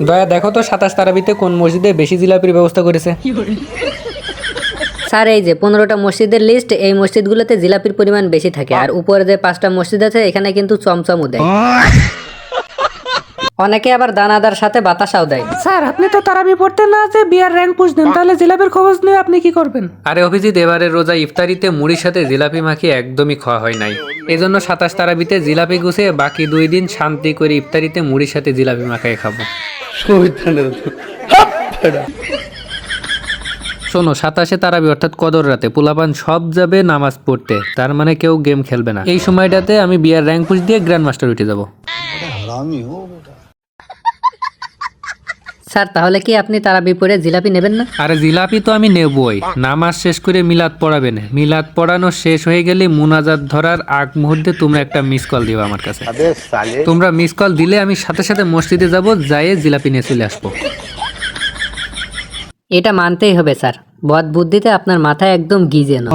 দয়া দেখো তো 27 তারাবিতে কোন মসজিদে বেশি জিলাপির ব্যবস্থা করেছে। স্যার এই যে 15টা মসজিদের লিস্ট, এই মসজিদগুলোতে জিলাপির পরিমাণ বেশি থাকে, আর উপরে যে 5টা মসজিদ আছে এখানে কিন্তু চমচমও দেয়, অনেকে আবার দানাদার সাথে বাতাসাও দেয়। স্যার আপনি তো তারাবি পড়তে না যে বিয়ার র্যাঙ্ক পুষতেন, তাহলে জিলাপির খবর নিয়ে আপনি কি করবেন? আরে অভিজিৎ, এবারের রোজা ইফতারিতে মুড়ির সাথে জিলাপি মাখিয়ে একদমই খাওয়া হয় নাই, এজন্য 27 তারাবিতে জিলাপি গুছিয়ে বাকি 2 দিন শান্তি করে ইফতারিতে মুড়ির সাথে জিলাপি মাখিয়ে খাবো। শোনো, 27 তারাবি অর্থাৎ কদর রাতে পোলাপান সব যাবে নামাজ পড়তে, তার মানে কেউ গেম খেলবে না। এই সময়টাতে আমি বিয়ার র্যাঙ্ক পুশ দিয়ে গ্র্যান্ড মাস্টার উঠে যাবো। স্যার তাহলে কি আপনি তারাবি পড়ে জিলাপি নেবেন না? আরে জিলাপি তো আমি নেবই, নামাজ শেষ করে মিলাদ পড়াবে না, মিলাদ পড়ানো শেষ হয়ে গেলে মুনাজাত ধরার আগ মুহূর্তে তোমরা একটা মিস কল দিবা আমার কাছে। তোমরা মিস কল দিলে আমি সাথে সাথে মসজিদে যাব, যাইয়ে জিলাপি নিয়ে চলে আসবো। এটা মানতেই হবে স্যার, বদ বুদ্ধিতে আপনার মাথায় একদম গিজে না।